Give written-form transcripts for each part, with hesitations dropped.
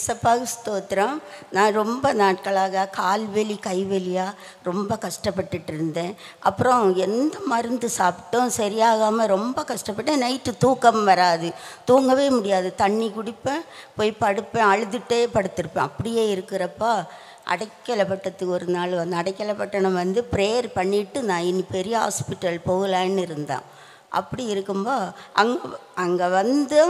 ஏசப்பாவுக்கு ஸ்தோத்திரம். நான் ரொம்ப நாட்களாக கால்வலி கைவலியாக ரொம்ப கஷ்டப்பட்டுட்டு இருந்தேன். அப்புறம் எந்த மருந்து சாப்பிட்டோம் சரியாகாமல் ரொம்ப கஷ்டப்பட்டேன். நைட்டு தூக்கம் வராது, தூங்கவே முடியாது. தண்ணி குடிப்பேன், போய் படுப்பேன், அழுதுகிட்டே படுத்திருப்பேன். அப்படியே இருக்கிறப்ப அடைக்கலப்பட்டத்துக்கு ஒரு நாள் வந்து அடைக்கலப்பட்டணம் வந்து ப்ரேயர் பண்ணிவிட்டு நான் இனி பெரிய ஹாஸ்பிட்டல் போகலான்னு இருந்தேன். அப்படி இருக்கும்போது அங்கே வந்து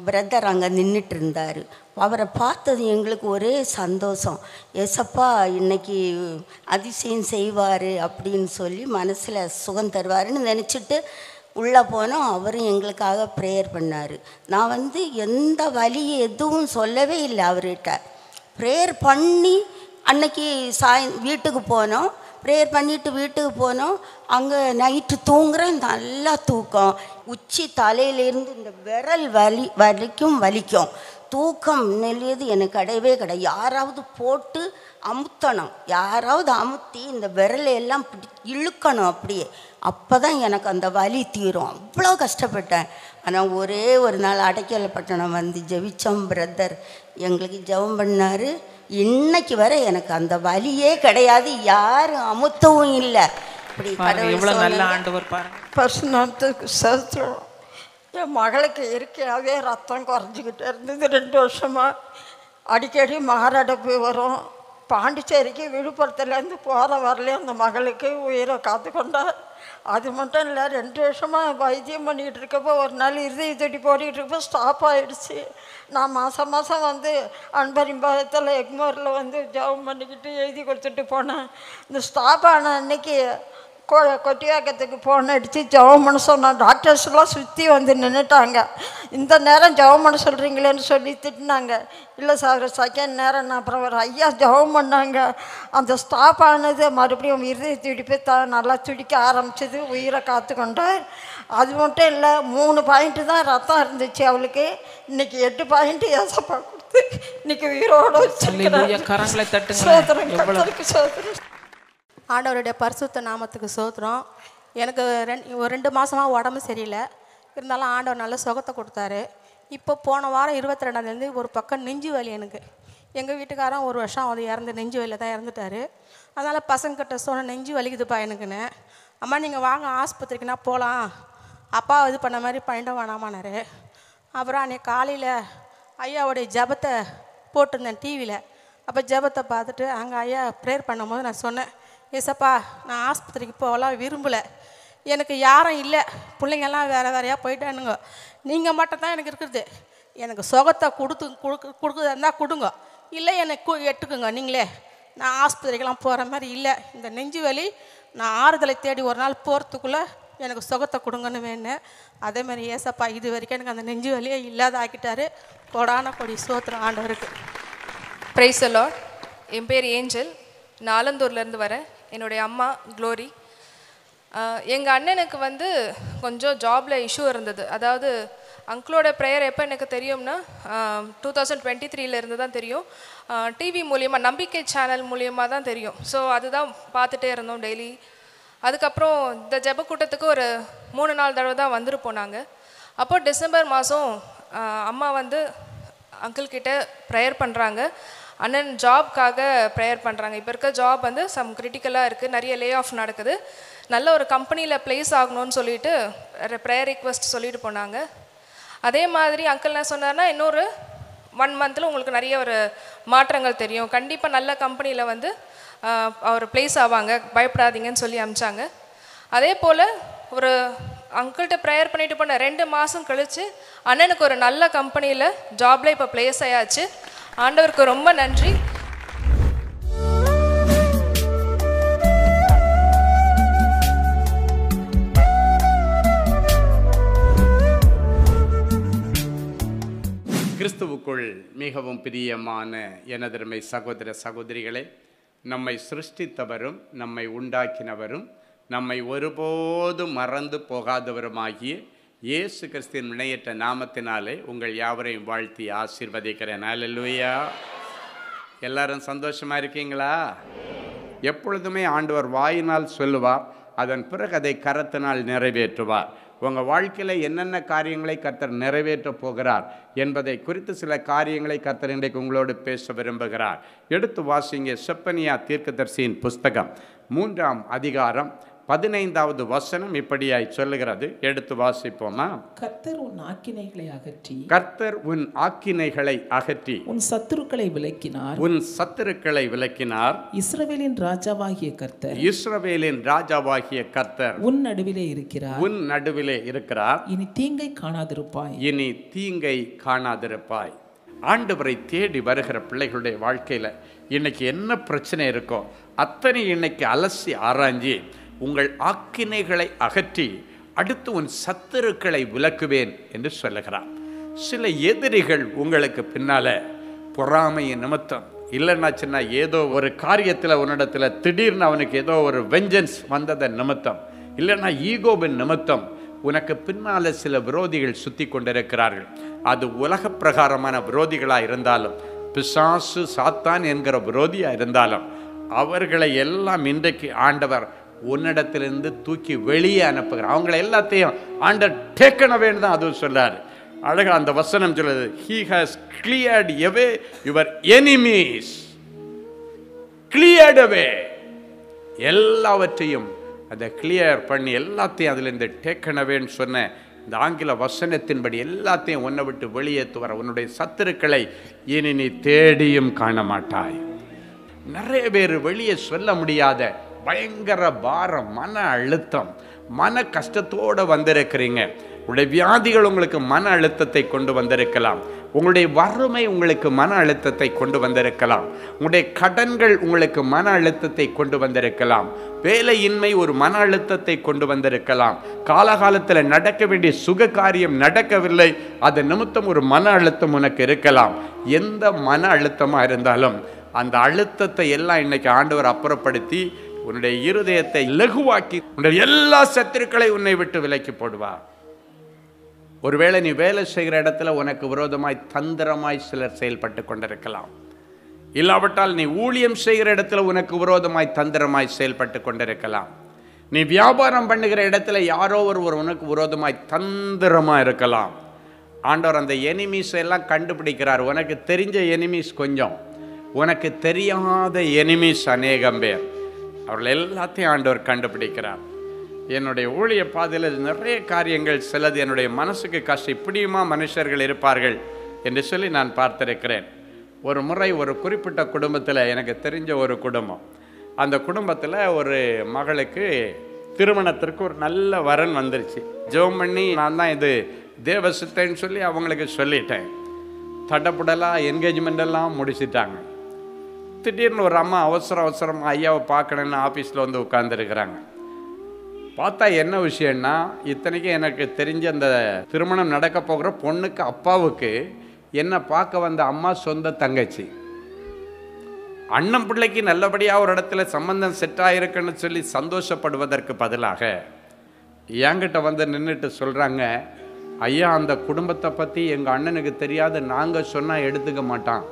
பிரதர் அங்கே நின்றுட்டு இருந்தார். அவரை பார்த்தது எங்களுக்கு ஒரே சந்தோஷம். ஏசப்பா இன்னைக்கு அதிசயம் செய்வார் அப்படின்னு சொல்லி மனசில் சுகம் தருவாருன்னு நினச்சிட்டு உள்ளே போனோம். அவரும் எங்களுக்காக ப்ரேயர் பண்ணார். நான் வந்து எந்த வலி எதுவும் சொல்லவே இல்லை அவர்கிட்ட. ப்ரேயர் பண்ணி அன்னைக்கு வீட்டுக்கு போனோம். ப்ரேயர் பண்ணிவிட்டு வீட்டுக்கு போனோம். அங்கே நைட்டு தூங்குறேன், நல்லா தூக்கம். உச்சி தலையிலேருந்து இந்த விரல் வலிக்கும் வலிக்கும். தூக்கம் நெல்லியது எனக்கு கிடையவே கிடையாது. யாராவது போட்டு அமுத்தணும், யாராவது அமுத்தி இந்த விரலையெல்லாம் இழுக்கணும் அப்படியே. அப்போ தான் எனக்கு அந்த வலி தீரும். அவ்வளோ கஷ்டப்பட்டேன். ஆனால் ஒரே ஒரு நாள் அடைக்கலப்பட்டணம் வந்து ஜெபிச்சோம். பிரதர் எங்களுக்கு ஜெபம் பண்ணார். இன்னைக்கு வரை எனக்கு அந்த வலியே கிடையாது, யாரும் அமுத்தவும் இல்லை. இப்படி பரிசுநாமத்துக்கு ஸ்தோத்திரம். என் மகளுக்கு இயற்கையாகவே ரத்தம் குறைஞ்சிக்கிட்டே இருந்தது. 2 வருஷமாக அடிக்கடி மாரடைப்பு வரும். பாண்டிச்சேரிக்கு விழுப்புரத்துலேருந்து போகிற வரலையும் அந்த மகளுக்கு உயிரை காத்து கொண்டார். அது மட்டும் இல்லை, 2 வருஷமாக வைத்தியம் பண்ணிக்கிட்டு இருக்கப்போ ஒரு நாள் இருதய துடிப்பு ஓடிக்கிட்டு இருக்கப்போ ஸ்டாப் ஆகிடுச்சு. நான் மாதம் மாதம் வந்து அன்பரிம்பாகத்தில் எக்மோரில் வந்து ஜெபம் பண்ணிக்கிட்டு எழுதி கொடுத்துட்டு போனேன். இந்த ஸ்டாப் ஆன அன்னைக்கு கொட்டியாக்கத்துக்கு ஃபோன் அடித்து ஜெபம் பண்ண சொன்னேன். டாக்டர்ஸ்லாம் சுற்றி வந்து நின்றுட்டாங்க. இந்த நேரம் ஜெபம் பண்ண சொல்கிறீங்களேன்னு சொல்லி திட்டினாங்க. இல்லை சார், செகண்ட் நேரம். நான் அப்புறம் ஒரு ஐயா ஜெபம் பண்ணாங்க. அந்த ஸ்டாப் ஆனது மறுபடியும் இருதய துடிப்பு நல்லா துடிக்க ஆரம்பிச்சது. உயிரை காத்து கொண்டார். அது மட்டும் இல்லை, 3 பாயிண்ட்டு தான் ரத்தம் இருந்துச்சு அவளுக்கு. இன்றைக்கி 8 பாயிண்ட்டு ஏசப்பா கொடுத்து இன்றைக்கி உயிரோடு வச்சுருக்கிறேன். சோதரம். ஆண்டவருடைய பரிசுத்த நாமத்துக்கு சோத்திரம். எனக்கு ஒரு 2 மாதமாக உடம்பு சரியில்லை. இருந்தாலும் ஆண்டவர் நல்ல சுகத்தை கொடுத்தாரு. இப்போ போன வாரம் 22ஆந்தேதி ஒரு பக்கம் நெஞ்சு வலி எனக்கு. எங்கள் வீட்டுக்காரன் 1 வருஷம் அவர் நெஞ்சு வலியில் தான் இறந்துட்டார். அதனால் பசங்கிட்ட சொன்ன நெஞ்சு வலிக்குதுப்பா எனக்குன்னு. அம்மா நீங்கள் வாங்க ஆஸ்பத்திரிக்குன்னா போகலாம், அப்பா இது பண்ண மாதிரி பண்ணிட வேணாமானாரு. அப்புறம் அன்றைக்கி காலையில் ஐயாவுடைய ஜபத்தை போட்டிருந்தேன் டிவியில். அப்போ ஜபத்தை பார்த்துட்டு அங்கே ஐயா ப்ரேயர் பண்ணும்போது நான் சொன்னேன், ஏசப்பா நான் ஆஸ்பத்திரிக்கு போகலாம் விரும்பலை, எனக்கு யாரும் இல்லை, பிள்ளைங்கெல்லாம் வேறையாக போயிட்டானுங்க, நீங்கள் மட்டும்தான் எனக்கு இருக்குது, எனக்கு சுகத்தை கொடுக்குறதா இருந்தால் கொடுங்க, இல்லை எனக்கு எட்டுக்குங்க நீங்களே, நான் ஆஸ்பத்திரிக்கெல்லாம் போகிற மாதிரி இல்லை, இந்த நெஞ்சு வலி நான் ஆறுதலை தேடி ஒரு நாள் போகிறதுக்குள்ளே எனக்கு சுகத்தை கொடுங்கன்னு வேணும். அதேமாதிரி ஏசப்பா இது வரைக்கும் எனக்கு அந்த நெஞ்சு வலியே இல்லாத ஆக்கிட்டாரு. கொடான கொடி சோத்திரம் ஆண்டவருக்கு. Praise the Lord. என் பேர் ஏஞ்சல், நான் ஆலந்தூர்லேருந்து வரேன். என்னுடைய அம்மா க்ளோரி. எங்கள் அண்ணனுக்கு வந்து கொஞ்சம் ஜாபில் இஷ்யூ இருந்தது. அதாவது அங்கிளோட ப்ரேயர் எப்போ எனக்கு தெரியும்னா 2023 தான் தெரியும். டிவி மூலியமாக, நம்பிக்கை சேனல் மூலியமாக தான் தெரியும். ஸோ அதுதான் பார்த்துட்டே இருந்தோம் டெய்லி. அதுக்கப்புறம் இந்த ஜெப கூட்டத்துக்கு ஒரு 3-4 தடவை தான் வந்துட்டு போனாங்க. அப்போ டிசம்பர் மாதம் அம்மா வந்து அங்கிள் கிட்ட ப்ரேயர் பண்ணுறாங்க. அண்ணன் ஜாப்காக ப்ரேயர் பண்ணுறாங்க. இப்போ இருக்க ஜாப் வந்து சம் கிரிட்டிக்கலாக இருக்குது, நிறைய லே ஆஃப் நடக்குது, நல்ல ஒரு கம்பெனியில் ப்ளேஸ் ஆகணும்னு சொல்லிட்டு ப்ரேயர் ரிக்வெஸ்ட் சொல்லிட்டு போனாங்க. அதே மாதிரி அங்கிள் என்ன சொன்னார்னா, இன்னொரு 1 மந்தில் உங்களுக்கு நிறைய ஒரு மாற்றங்கள் தெரியும், கண்டிப்பாக நல்ல கம்பெனியில் வந்து அவர் ப்ளேஸ் ஆவாங்க, பயப்படாதீங்கன்னு சொல்லி அனுப்பிச்சாங்க. அதே போல் ஒரு அங்கிள்கிட்ட ப்ரேயர் பண்ணிட்டு போன 2 மாதம் கழித்து அண்ணனுக்கு ஒரு நல்ல கம்பெனியில் ஜாபில் இப்போ ப்ளேஸ் ஆயாச்சு. ஆண்டவருக்கு ரொம்ப நன்றி. கிறிஸ்துவுக்குள் மிகவும் பிரியமான எனதருமை சகோதர சகோதரிகளே, நம்மை சிருஷ்டித்தவரும் நம்மை உண்டாக்கினவரும் நம்மை ஒருபோதும் மறந்து போகாதவருமாகிய இயேசு கிறிஸ்துவின் இணையற்ற நாமத்தினாலே உங்கள் யாவரையும் வாழ்த்தி ஆசீர்வதிக்கிறேன். அல்லேலூயா. எல்லாரும் சந்தோஷமாக இருக்கீங்களா? எப்பொழுதுமே ஆண்டவர் வாயினால் சொல்லுவார், அதன் பிறகு அதை கரத்தினால் நிறைவேற்றுவார். உங்கள் வாழ்க்கையில் என்னென்ன காரியங்களை கர்த்தர் நிறைவேற்றப் போகிறார் என்பதை குறித்து சில காரியங்களை கர்த்தர் இன்றைக்கு உங்களோடு பேச விரும்புகிறார். எடுத்து வாசிங்க செப்பனியா தீர்க்கதரிசியின் புஸ்தகம் 3ஆம் அதிகாரம் 15வது வசனம் இப்படியாய் சொல்லுகிறது. எடுத்து வாசிப்போமா? கர்த்தர் உன் ஆக்கினைகளை அகற்றி, கர்த்தர் உன் ஆக்கினைகளை அகற்றி உன் சத்துருக்களை விலக்கினார், உன் சத்துருக்களை விலக்கினார். இஸ்ரவேலின் ராஜாவாகிய கர்த்தர், இஸ்ரவேலின் ராஜாவாகிய கர்த்தர் உன் நடுவிலே இருக்கிறார், உன் நடுவிலே இருக்கிறார். இனி தீங்கை காணாதிருப்பாய், இனி தீங்கை காணாதிருப்பாய். ஆண்டவரை தேடி வருகிற பிள்ளைகளுடைய வாழ்க்கையில் இன்னைக்கு என்ன பிரச்சனை இருக்கோ அத்தனை இன்னைக்கு அலசி ஆராய்ஞ்சி உங்கள் ஆக்கினைகளை அகற்றி அடுத்து உன் சத்துருக்களை விலக்குவேன் என்று சொல்லுகிறார். சில எதிரிகள் உங்களுக்கு பின்னால பொறாமையின் நிமித்தம் இல்லைன்னாச்சுன்னா ஏதோ ஒரு காரியத்தில் உன்னிடத்தில் திடீர்னு அவனுக்கு ஏதோ ஒரு வெஞ்சன்ஸ் வந்ததன் நிமித்தம், இல்லைன்னா ஈகோவின் நிமித்தம் உனக்கு பின்னால் சில விரோதிகள் சுற்றி கொண்டிருக்கிறார்கள். அது உலக பிரகாரமான விரோதிகளாக இருந்தாலும், பிசாசு சாத்தான் என்கிற விரோதியாக இருந்தாலும், அவர்களை எல்லாம் இன்றைக்கு ஆண்டவர் உன்னிடத்திலிருந்து தூக்கி வெளியே அனுப்புகிறார். அவங்களை எல்லாத்தையும் ஆண்டவர் டேக்கன் அவேன்னு தான் அதுவும் சொல்றாரு. அழகா அந்த வசனம் சொல்லுது, he has cleared away your enemies, cleared away. எல்லாவற்றையும் அதை கிளியர் பண்ணி எல்லாத்தையும் அதிலிருந்து டேக்கன் அவேன்னு சொன்ன இந்த ஆங்கில வசனத்தின்படி எல்லாத்தையும் உன்னை விட்டு வெளியேற்றுவார். உன்னுடைய சத்துருக்களை இனி நீ தேடியும் காண மாட்டாய். நிறைய பேர் வெளியே சொல்ல முடியாத பயங்கர பாரம், மன அழுத்தம், மன கஷ்டத்தோடு வந்திருக்கிறீங்க. உங்களுடைய வியாதிகள் உங்களுக்கு மன அழுத்தத்தை கொண்டு வந்திருக்கலாம். உங்களுடைய வறுமை உங்களுக்கு மன அழுத்தத்தை கொண்டு வந்திருக்கலாம். உங்களுடைய கடன்கள் உங்களுக்கு மன அழுத்தத்தை கொண்டு வந்திருக்கலாம். வேலையின்மை ஒரு மன அழுத்தத்தை கொண்டு வந்திருக்கலாம். காலகாலத்தில் நடக்க வேண்டிய சுக காரியம் நடக்கவில்லை, அது நிமித்தம் ஒரு மன அழுத்தம் உனக்கு இருக்கலாம். எந்த மன அழுத்தமாக இருந்தாலும் அந்த அழுத்தத்தை எல்லாம் இன்னைக்கு ஆண்டவர் அப்புறப்படுத்தி உன்னுடைய இருதயத்தை லகுவாக்கி உன்னுடைய எல்லா சத்துருக்களை உன்னை விட்டு விலக்கி போடுவார். ஒருவேளை நீ வேலை செய்கிற இடத்துல உனக்கு விரோதமாய் தந்திரமாய் சிலர் செயல்பட்டு கொண்டிருக்கலாம். இல்லாவிட்டால் நீ ஊழியம் செய்கிற இடத்துல உனக்கு விரோதமாய் தந்திரமாய் செயல்பட்டு கொண்டிருக்கலாம். நீ வியாபாரம் பண்ணுகிற இடத்துல யாரோ ஒருவர் உனக்கு விரோதமாய் தந்திரமாக இருக்கலாம். ஆண்டவர் அந்த எனிமீஸ் எல்லாம் கண்டுபிடிக்கிறார். உனக்கு தெரிஞ்ச எனிமீஸ் கொஞ்சம், உனக்கு தெரியாத எனிமீஸ் அநேகம் பேர். அவர்கள் எல்லாத்தையும் ஆண்டவர் கண்டுபிடிக்கிறார். என்னுடைய ஊழிய பாதையில் நிறைய காரியங்கள் சிலது என்னுடைய மனசுக்கு கஷ்டம், இப்படியுமா மனுஷர்கள் இருப்பார்கள் என்று சொல்லி நான் பார்த்திருக்கிறேன். ஒரு முறை ஒரு குறிப்பிட்ட குடும்பத்தில், எனக்கு தெரிஞ்ச ஒரு குடும்பம், அந்த குடும்பத்தில் ஒரு மகளுக்கு திருமணத்திற்கு ஒரு நல்ல வரன் வந்துருச்சு. ஜெபம் பண்ணி நான் தான் இது தேவ சித்தன்னு சொல்லி அவங்களுக்கு சொல்லிட்டேன். தடப்புடலாக என்கேஜ்மெண்ட் எல்லாம் முடிச்சிட்டாங்க. திடீர்னு ஒரு அம்மா அவசரமாக ஐயாவை பார்க்கணுன்னு ஆஃபீஸில் வந்து உட்காந்துருக்குறாங்க. பார்த்தா என்ன விஷயம்னா, இத்தனைக்கும் எனக்கு தெரிஞ்ச அந்த திருமணம் நடக்க போகிற பொண்ணுக்கு அப்பாவுக்கு என்னை பார்க்க வந்த அம்மா சொந்த தங்கச்சி. அண்ணன் பிள்ளைக்கு நல்லபடியாக ஒரு இடத்துல சம்பந்தம் செட் ஆகிருக்குன்னு சொல்லி சந்தோஷப்படுவதற்கு பதிலாக என்கிட்ட வந்து நின்றுட்டு சொல்கிறாங்க, ஐயா அந்த குடும்பத்தை பற்றி எங்கள் அண்ணனுக்கு தெரியாது, நாங்கள் சொன்னால் எடுத்துக்க மாட்டான்,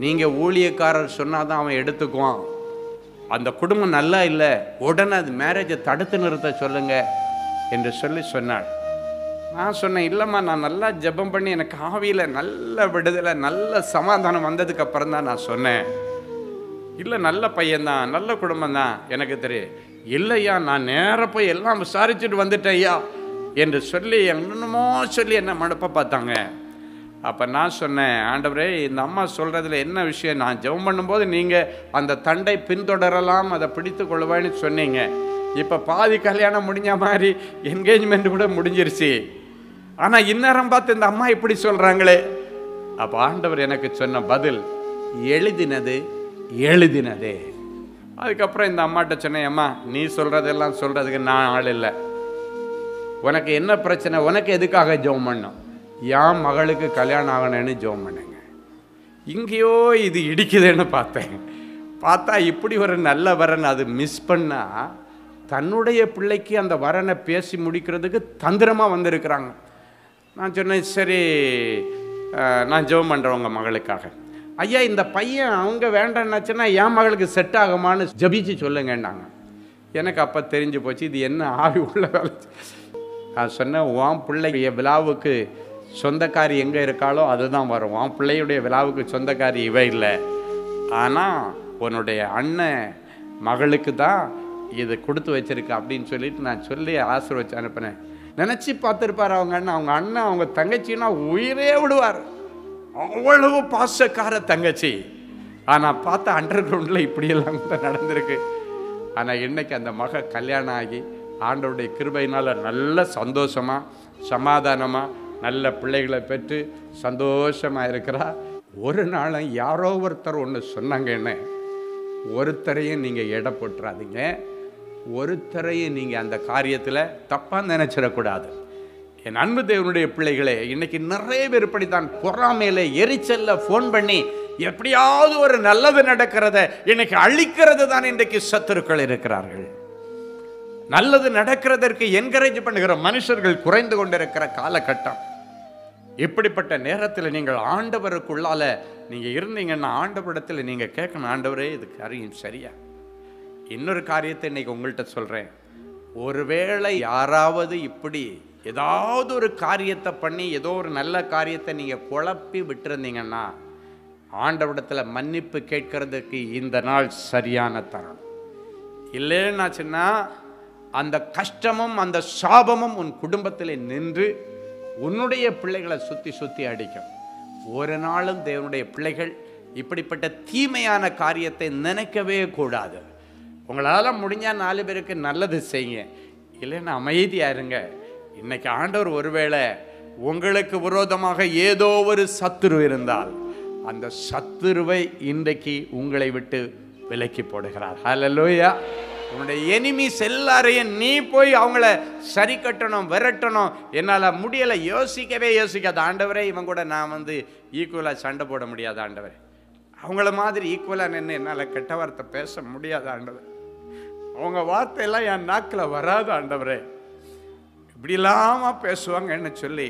நீங்கள் ஊழியக்காரர் சொன்னால் தான் அவன் எடுத்துக்குவான், அந்த குடும்பம் நல்லா இல்லை, உடனே அது மேரேஜை தடுத்து நிறுத்த சொல்லுங்க என்று சொல்லி சொன்னாள். நான் சொன்னேன், இல்லைம்மா நான் நல்லா ஜெபம் பண்ணி எனக்கு ஆவியில் நல்ல விடுதலை நல்ல சமாதானம் வந்ததுக்கு அப்புறம் தான் நான் சொன்னேன். இல்லை நல்ல பையன்தான், நல்ல குடும்பம் தான், எனக்கு தெரியும். இல்லையா நான் நேராக போய் எல்லாம் விசாரிச்சுட்டு வந்துட்டேன் ஐயா என்று சொல்லி என்னமோ சொல்லி என்ன மடுப்ப பார்த்தாங்க. அப்போ நான் சொன்னேன், ஆண்டவரே இந்த அம்மா சொல்கிறதுல என்ன விஷயம், நான் ஜெபம் பண்ணும்போது நீங்கள் அந்த தண்டை பின்தொடரலாம், அதை பிடித்து கொள்வான்னு சொன்னீங்க, இப்போ பாதி கல்யாணம் முடிஞ்ச மாதிரி என்கேஜ்மெண்ட் கூட முடிஞ்சிருச்சு, ஆனால் இந்நேரம் பார்த்து இந்த அம்மா இப்படி சொல்கிறாங்களே. அப்போ ஆண்டவர் எனக்கு சொன்ன பதில், எழுதினது எழுதினதே. அதுக்கப்புறம் இந்த அம்மாட்ட சொன்னேன், அம்மா நீ சொல்கிறதெல்லாம் சொல்கிறதுக்கு நான் ஆள் இல்லை, உனக்கு என்ன பிரச்சனை, உனக்கு எதுக்காக ஜெபம் பண்ணோம், என் மகளுக்கு கல்யாணம் ஆகணும்னு ஜெபம் பண்ணுங்க. இங்கேயோ இது இடிக்குதுன்னு பார்த்தா இப்படி ஒரு நல்ல வரன் அது மிஸ் பண்ணால் தன்னுடைய பிள்ளைக்கு அந்த வரனை பேசி முடிக்கிறதுக்கு தந்திரமாக வந்திருக்கிறாங்க. நான் சொன்னேன், சரி நான் ஜெபம் பண்ணுறேன் உங்கள் மகளுக்காக. ஐயா இந்த பையன் அவங்க வேண்டான்னாச்சுன்னா என் மகளுக்கு செட் ஆகுமான்னு ஜபிச்சு சொல்லுங்கன்னாங்க. எனக்கு அப்போ தெரிஞ்சு போச்சு இது என்ன ஆவி உள்ள வேலை. நான் சொன்னேன், உன் பிள்ளைய விழாவுக்கு சொந்தக்காரி எங்கே இருக்காளோ அதுதான் வரும். உன் பிள்ளையுடைய விழாவுக்கு சொந்தக்காரி இவ இல்லை. ஆனால் உன்னுடைய அண்ணன் மகளுக்கு தான் இது கொடுத்து வச்சிருக்க அப்படின்னு சொல்லிட்டு நான் சொல்லி ஆசீர்வச்சு அனுப்பினேன். நினச்சி பார்த்துருப்பார் அவங்க அண்ணன். அவங்க அண்ணன் அவங்க தங்கச்சின்னா உயிரே விடுவார். அவ்வளவு பாசக்கார தங்கச்சி. ஆனால் பார்த்தா அண்டர் கிரவுண்டில் இப்படியெல்லாம் கூட நடந்திருக்கு. ஆனால் இன்னைக்கு அந்த மக கல்யாணம் ஆகி ஆண்டவருடைய கிருபையினால் நல்ல சந்தோஷமாக சமாதானமாக நல்ல பிள்ளைகளை பெற்று சந்தோஷமாக இருக்கிறா. ஒரு நாளும் யாரோ ஒருத்தர் ஒன்று சொன்னாங்க, என்ன, ஒருத்தரையும் நீங்கள் எடை போட்டுறாதீங்க, ஒருத்தரையும் நீங்கள் அந்த காரியத்தில் தப்பாக நினைச்சிடக்கூடாது. என் அன்பு தேவனுடைய பிள்ளைகளே, இன்னைக்கு நிறைய பேர் இப்படித்தான் பொறாமையில எரிச்சல்ல ஃபோன் பண்ணி எப்படியாவது ஒரு நல்லது நடக்கிறத இன்னைக்கு அழிக்கிறது தான் இன்றைக்கு சத்துருக்கள் இருக்கிறார்கள். நல்லது நடக்கிறதற்கு என்கரேஜ் பண்ணுகிற மனுஷர்கள் குறைந்து கொண்டிருக்கிற காலகட்டம். இப்படிப்பட்ட நேரத்தில் நீங்கள் ஆண்டவருக்குள்ளால நீங்க இருந்தீங்கன்னா ஆண்டவரிடத்தில் நீங்க கேட்கணும், ஆண்டவரே இது காரியம் சரியா? இன்னொரு காரியத்தை இன்னைக்கு உங்கள்கிட்ட சொல்றேன். ஒருவேளை யாராவது இப்படி ஏதாவது ஒரு காரியத்தை பண்ணி ஏதோ ஒரு நல்ல காரியத்தை நீங்க குழப்பி விட்டுருந்தீங்கன்னா ஆண்டவரிடத்தில் மன்னிப்பு கேட்கறதுக்கு இந்த நாள் சரியான தருணம். இல்லைன்னாச்சுன்னா அந்த கஷ்டமும் அந்த சாபமும் உன் குடும்பத்தில் நின்று உன்னுடைய பிள்ளைகளை சுற்றி சுற்றி அடிக்கும். ஒரு நாளும் தேவனுடைய பிள்ளைகள் இப்படிப்பட்ட தீமையான காரியத்தை நினைக்கவே கூடாது. உங்களால் முடிஞ்சால் 4 பேருக்கு நல்லது செய்யுங்க, இல்லைன்னா அமைதியாக இருங்க. இன்னைக்கு ஆண்டவர் ஒருவேளை உங்களுக்கு விரோதமாக ஏதோ ஒரு சத்துரு இருந்தால் அந்த சத்துருவை இன்றைக்கு உங்களை விட்டு விலக்கி போடுகிறார். ஹல்லேலூயா. உன்னுடைய எனிமீஸ் எல்லாரையும் நீ போய் அவங்கள சரி கட்டணும், விரட்டணும். என்னால் முடியலை, யோசிக்கவே யோசிக்காது. ஆண்டவரே, இவன் கூட நான் ஈக்குவலாக சண்டை போட முடியாது ஆண்டவரே, அவங்கள மாதிரி ஈக்குவலாக நின்று என்னால் கெட்ட வார்த்தை பேச முடியாது ஆண்டவர், அவங்க வார்த்தையெல்லாம் என் நாக்கில் வராது ஆண்டவரே, இப்படி இல்லாமல் பேசுவாங்கன்னு சொல்லி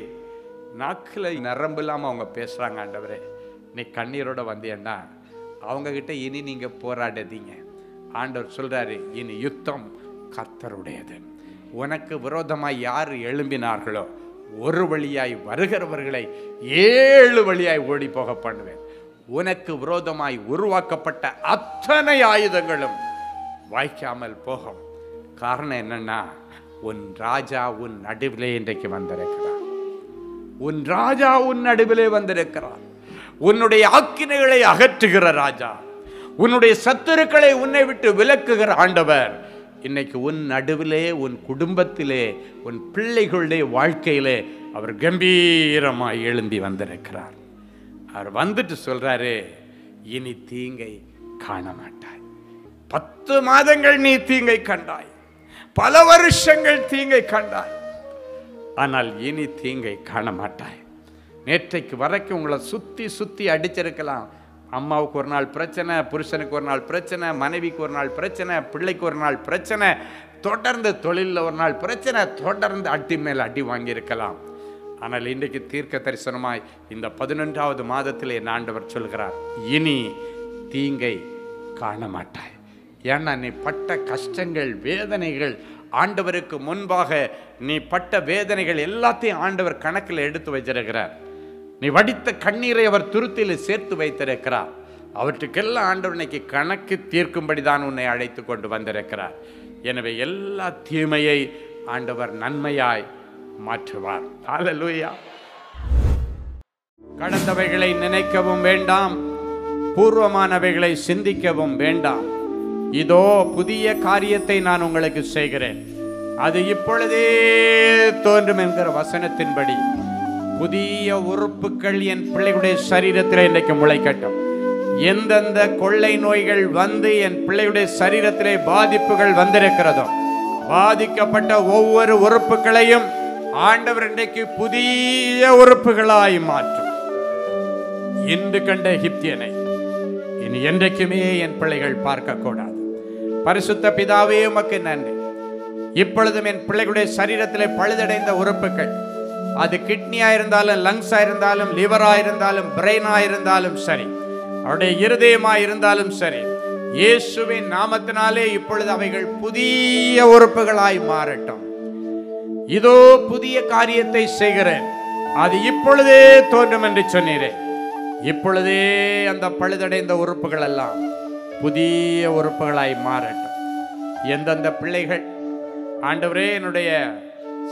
நாக்கில் நரம்பு இல்லாமல் அவங்க பேசுகிறாங்க ஆண்டவரே. நீ கண்ணீரோட வந்தேன்னா அவங்கக்கிட்ட இனி நீங்கள் போராடாதீங்க. ஆண்டவர் சொல்கிறாரு, இனி யுத்தம் கர்த்தருடையது. உனக்கு விரோதமாய் யார் எழும்பினார்களோ ஒரு வழியாய் வருகிறவர்களை 7 வழியாய் ஓடி போக பண்ணுவேன். உனக்கு விரோதமாய் உருவாக்கப்பட்ட அத்தனை ஆயுதங்களும் வாய்க்காமல் போகும். காரணம் என்னன்னா, உன் ராஜா உன் நடுவிலே இன்றைக்கு வந்திருக்கிறார். உன் ராஜா உன் நடுவிலே வந்திருக்கிறார். உன்னுடைய ஆக்கினைகளை அகற்றுகிற ராஜா, உன்னுடைய சத்துருக்களை உன்னை விட்டு விலக்குகிற ஆண்டவர் இன்னைக்கு உன் நடுவிலே, உன் குடும்பத்திலே, உன் பிள்ளைகளுடைய வாழ்க்கையிலே அவர் கம்பீரமாய் எழும்பி வந்திருக்கிறார். அவர் வந்துட்டு சொல்றாரு, இனி தீங்கை காண மாட்டாய். 10 மாதங்கள் நீ தீங்கை கண்டாய், பல வருஷங்கள் தீங்கை கண்டாய், ஆனால் இனி தீங்கை காண மாட்டாய். நேற்றைக்கு வரைக்கும் உங்களை சுத்தி சுத்தி அடிச்சிருக்கலாம். அம்மாவுக்கு ஒரு நாள் பிரச்சனை, புருஷனுக்கு ஒரு நாள் பிரச்சனை, மனைவிக்கு ஒரு நாள் பிரச்சனை, பிள்ளைக்கு ஒரு நாள் பிரச்சனை, தொடர்ந்து தொழிலில் ஒரு நாள் பிரச்சனை, தொடர்ந்து அடி மேல் அடி வாங்கியிருக்கலாம். ஆனால் இன்றைக்கு தீர்க்க தரிசனமாய் இந்த 11வது மாதத்தில் என் ஆண்டவர் சொல்கிறார், இனி தீங்கை காண மாட்டாய். ஏன்னா நீ பட்ட கஷ்டங்கள், வேதனைகள், ஆண்டவருக்கு முன்பாக நீ பட்ட வேதனைகள் எல்லாத்தையும் ஆண்டவர் கணக்கில் எடுத்து வச்சிருக்கிறார். நீ வடித்த கண்ணீரை அவர் துருத்தியில் சேர்த்து வைத்திருக்கிறார். அவற்றுக்கெல்லாம் ஆண்டவர் இன்னைக்கு கணக்கு தீர்க்கும்படி தான் உன்னை அழைத்து கொண்டு வந்திருக்கிறார். எனவே எல்லா தீமையை ஆண்டவர் நன்மையாய் மாற்றுவார். ஹல்லேலூயா. கடந்தவைகளை நினைக்கவும் வேண்டாம், பூர்வமானவைகளை சிந்திக்கவும் வேண்டாம். இதோ புதிய காரியத்தை நான் உங்களுக்கு செய்கிறேன், அது இப்பொழுதே தோன்றும் என்கிற வசனத்தின்படி புதிய உறுப்புகள் என் பிள்ளைகளுடைய சரீரத்தில் இன்றைக்கு முளைக்கட்டும். எந்தெந்த கொள்ளை நோய்கள் வந்து என் பிள்ளையுடைய சரீரத்திலே பாதிப்புகள் வந்திருக்கிறதோ, பாதிக்கப்பட்ட ஒவ்வொரு உறுப்புகளையும் ஆண்டவர் இன்றைக்கு புதிய உறுப்புகளாய் மாற்றும். இன்று கண்ட எகிப்தியனை இனி என்றைக்குமே என் பிள்ளைகள் பார்க்க கூடாது. பரிசுத்த பிதாவே, உமக்கு நன்றி. இப்பொழுதும் என் பிள்ளைகளுடைய சரீரத்திலே பழுதடைந்த உறுப்புகள், அது கிட்னியா இருந்தாலும், லங்ஸா இருந்தாலும், லிவரா இருந்தாலும், பிரெயினா இருந்தாலும் சரி, அவருடைய இருதயமா இருந்தாலும் சரி, இயேசுவின் நாமத்தினாலே இப்பொழுது அவைகள் புதிய உறுப்புகளாய் மாறட்டும். இதோ புதிய காரியத்தை செய்கிறேன், அது இப்பொழுதே தோன்றும் என்று சொன்னீரே. இப்பொழுதே அந்த பழுதடைந்த உறுப்புகள் எல்லாம் புதிய உறுப்புகளாய் மாறட்டும். எந்தெந்த பிள்ளைகள் ஆண்டவரே என்னுடைய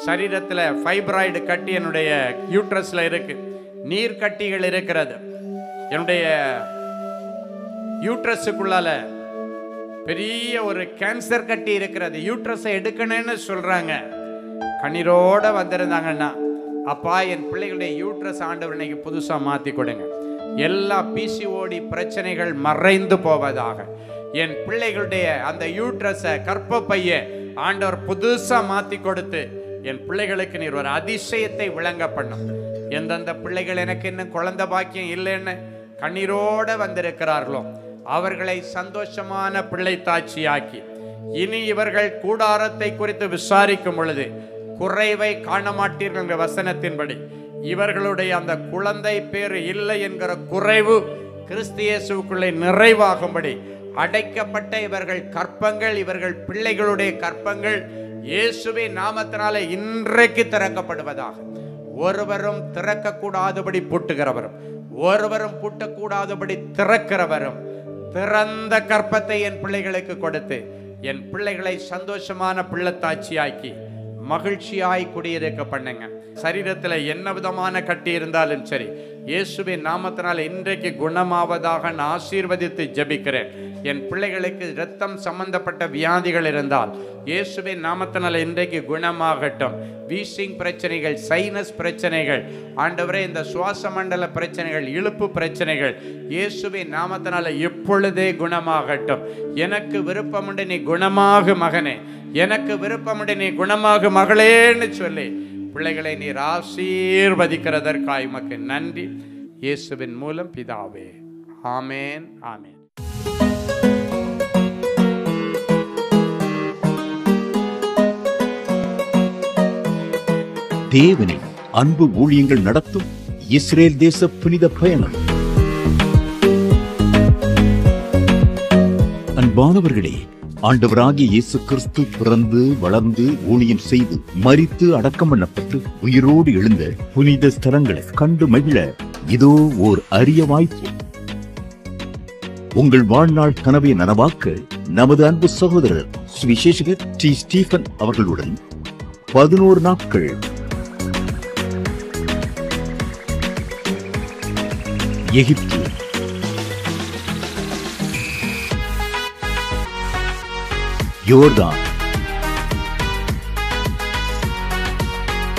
சரீரத்தில் ஃபைப்ராய்டு கட்டி என்னுடைய யூட்ரஸில் இருக்கு, நீர் கட்டிகள் இருக்கிறது, என்னுடைய யூட்ரஸுக்குள்ளால பெரிய ஒரு கேன்சர் கட்டி இருக்கிறது, யூட்ரஸை எடுக்கணும்னு சொல்றாங்க, கண்ணீரோட வந்திருந்தாங்கன்னா, அப்பா என் பிள்ளைகளுடைய யூட்ரஸ் ஆண்டவர் இன்னைக்கு புதுசா மாத்தி கொடுங்க. எல்லா பிசிஓடி பிரச்சனைகள் மறைந்து போவதாக. என் பிள்ளைகளுடைய அந்த யூட்ரஸை, கற்பப்பைய ஆண்டவர் புதுசா மாத்தி கொடுத்து என் பிள்ளைகளுக்கு நீர் ஒரு அதிசயத்தை விளங்க பண்ணும். எந்தெந்த பிள்ளைகள் எனக்கு இன்னும் குழந்தை பாக்கியம் இல்லைன்னு கண்ணீரோட வந்திருக்கிறார்களோ அவர்களை சந்தோஷமான பிள்ளை தாட்சியாக்கி, இனி இவர்கள் கூடாரத்தை குறித்து விசாரிக்கும் பொழுது குறைவை காண மாட்டீர்கள் என்ற வசனத்தின்படி இவர்களுடைய அந்த குழந்தை பேர் இல்லை என்கிற குறைவு கிறிஸ்து இயேசுவுக்குள்ளே நிறைவாகும்படி அடைக்கப்பட்ட இவர்கள் கற்பங்கள், இவர்கள் பிள்ளைகளுடைய கற்பங்கள் இயேசுவின் நாமத்தினாலே இன்றைக்கு திறக்கப்படுவதாக. ஒருவரும் திறக்கக்கூடாதபடி பூட்டுகிறவரும், ஒருவரும் பூட்டக்கூடாதபடி திறக்கிறவரும் திறந்த கற்பத்தை என் பிள்ளைகளுக்கு கொடுத்து என் பிள்ளைகளை சந்தோஷமான பிள்ளைத்தாட்சியாக்கி மகிழ்ச்சியாய் குடியிருக்க பண்ணுங்க. சரீரத்தில் என்ன விதமான கட்டி இருந்தாலும் சரி, இயேசுவின் நாமத்தினால் இன்றைக்கு குணமாவதாக நான் ஆசீர்வதித்து ஜெபிக்கிறேன். என் பிள்ளைகளுக்கு இரத்தம் சம்பந்தப்பட்ட வியாதிகள் இருந்தால் இயேசுவின் நாமத்தினால் இன்றைக்கு குணமாகட்டும். வீசிங் பிரச்சனைகள், சைனஸ் பிரச்சனைகள், ஆண்டவரே இந்த சுவாச மண்டல பிரச்சனைகள், இழுப்பு பிரச்சனைகள் இயேசுவின் நாமத்தினால எப்பொழுதே குணமாகட்டும். எனக்கு விருப்பமுண்டு நீ குணமாக மகனே, எனக்கு விருப்பமுண்டு நீ குணமாக மகளேன்னு சொல்லி பிள்ளைகளை நீர் ஆசீர்வதிக்கிறதற்காய் உமக்கு நன்றி. இயேசுவின் மூலம் பிதாவே, ஆமேன், ஆமேன். தேவனின் அன்பு ஊழியங்கள் நடத்தும் இஸ்ரேல் தேச புனித பயணம். அன்பானவர்களே, ஆண்டவராகிய இயேசு கிறிஸ்து பிறந்து வளர்ந்து ஊழியம் செய்து மரித்து அடக்கம் பண்ணப்பட்டு உயிரோடு எழுந்த புனித ஸ்தலங்களை கண்டு மகிழ இதோ ஓர் அரிய வாய்ப்பு. உங்கள் வாழ்நாள் கனவை நனவாக்க நமது அன்பு சகோதரர் சுவிசேஷகர் டி. ஸ்டீபன் அவர்களுடன் 11 நாட்கள் எகிப்து, யோர்தான்,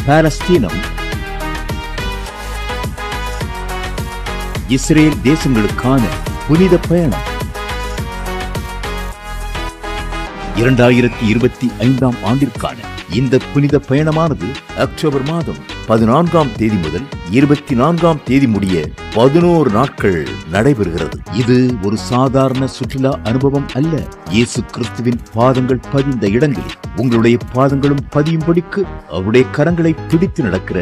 பாலஸ்தீனம், இஸ்ரேல் தேசங்களுக்கான புனித பயணம். 2025ஆம் ஆண்டிற்கான இந்த புனித பயணமானது அக்டோபர் மாதம் 14ஆம் தேதி முதல் 24ஆம் தேதி முடிய 11 நாட்கள் நடைபெறுகிறது. இது ஒரு சாதாரண சுற்றுலா அனுபவம் அல்ல. இயேசு கிறிஸ்துவின் பாதங்கள் பதிந்த இடங்களில் உங்களுடைய பாதங்களும் பதியும்படிக்கு அவருடைய கரங்களை பிடித்து நடக்கிற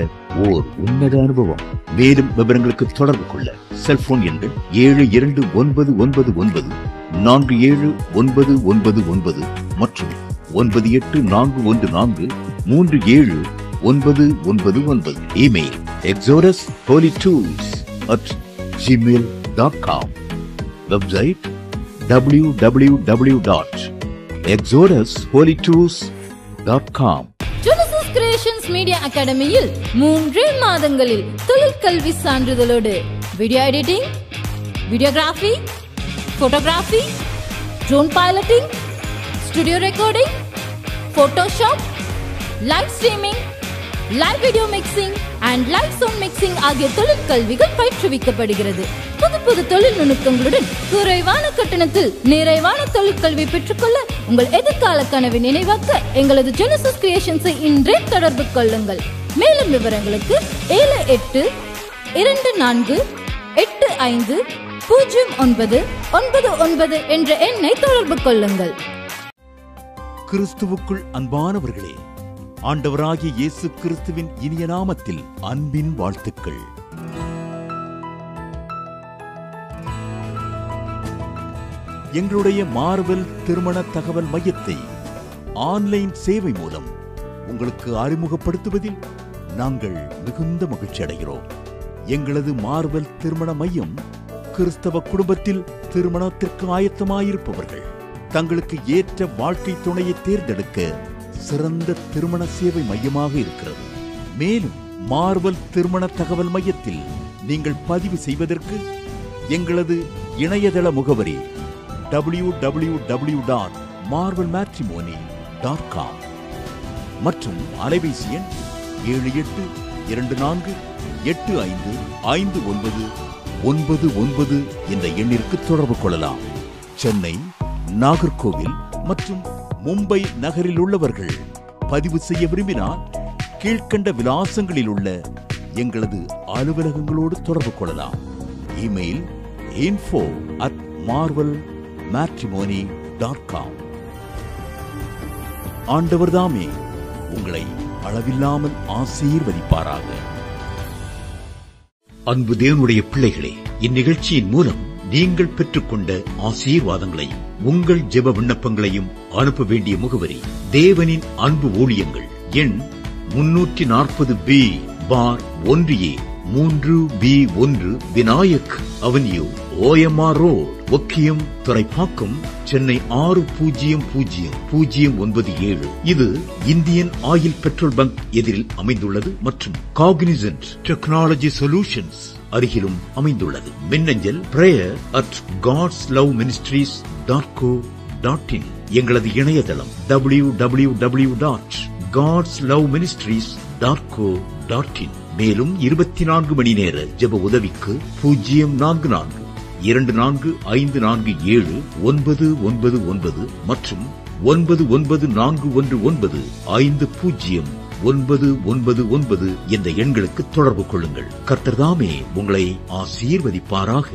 ஓர் உன்னத அனுபவம். மேலும் விவரங்களுக்கு தொடர்பு கொள்ள செல்போன் எண்கள் 7291147999 மற்றும் 9841437999. Email exodusholytours@gmail.com. Website www.exodusholytours.com. Genesis Creations Media Academy-யில் 3 மாதங்களில் தொழிற்கல்வி சான்றிதழோடு video editing, videography, photography, drone piloting, studio recording, Photoshop, live streaming, live video mixing and live sound mixing ஆகிய தொழிற்கல்விகள் பயிற்றுவிக்கப்படுகிறது. புது தொழில் நுணுக்கங்களுடன் குறைவான கட்டணத்தில் நிறைவான தொழிற்கல்வி பெற்றுக்கொள்ள உங்கள் எதிர்கால கனவை நினைவாக்க எங்களது ஜெனசிஸ் கிரியேஷன்ஸை இன்றே தொடர்பு கொள்ளுங்கள். மேலும் விவரங்களுக்கு 7824850999 என்ற எண்ணை தொடர்பு கொள்ளுங்கள். கிறிஸ்துவுக்குள் அன்பானவர்களே, ஆண்டவராகிய இயேசு கிறிஸ்துவின் இனிய நாமத்தில் அன்பின் வாழ்த்துக்கள். எங்களுடைய மார்வெல் திருமண தகவல் மையத்தை ஆன்லைன் சேவை மூலம் உங்களுக்கு அறிமுகப்படுத்துவதில் நாங்கள் மிகுந்த மகிழ்ச்சி அடைகிறோம். எங்களது மார்வெல் திருமண மையம் கிறிஸ்தவ குடும்பத்தில் திருமணத்திற்கு ஆயத்தமாயிருப்பவர்கள் தங்களுக்கு ஏற்ற வாழ்க்கை துணையை தேர்ந்தெடுக்க சிறந்த திருமண சேவை மையமாக இருக்கிறது. மேலும் மார்வெல் திருமண தகவல் மையத்தில் நீங்கள் பதிவு செய்வதற்கு எங்களது இணையதள முகவரி www.marvelmatrimony.com மற்றும் அலைபேசி எண் 7824855999 என்ற எண்ணிற்கு தொடர்பு கொள்ளலாம். சென்னை, நாகர்கோவில் மற்றும் மும்பை நகரில் உள்ளவர்கள் பதிவு செய்ய விரும்பினால் கீழ்கண்ட விலாசங்களில் உள்ள எங்களது அலுவலகங்களோடு தொடர்பு கொள்ளலாம். Email info@marvelmatrimony.com. ஆண்டவர் தாமே உங்களை அளவில்லாமல் ஆசீர்வதிப்பாராக. அன்பு தேவனுடைய பிள்ளைகளே, இந்நிகழ்ச்சியின் மூலம் நீங்கள் பெற்றுக்கொண்ட ஆசீர்வாதங்களையும் உங்கள் ஜெப விண்ணப்பங்களையும் அனுப்ப வேண்டிய முகவரி தேவனின் அன்பு ஊழியங்கள், எண் 340B பார் 1A 3B1 Vinayak avenue, OMR road, Okkiyam, Thoraipakkam, Chennai 600097. இது இந்தியன் ஆயில் பெட்ரோல் பங்க் எதிரில் அமைந்துள்ளது மற்றும் காக்னிசன்ட் டெக்னாலஜி சொல்யூஷன்ஸ் அருகிலும் அமைந்துள்ளது. மின்னஞ்சல் prayer@godsloveministries.co.in. எங்களது இணையதளம் www.godsloveministries.co.in. மேலும் 24 மணி நேர ஜெப உதவிக்கு 044-5447-999 மற்றும் 9941950999 என்ற எண்களுக்கு தொடர்பு கொள்ளுங்கள். கர்த்தர் தாமே உங்களை ஆசீர்வதிப்பாராக.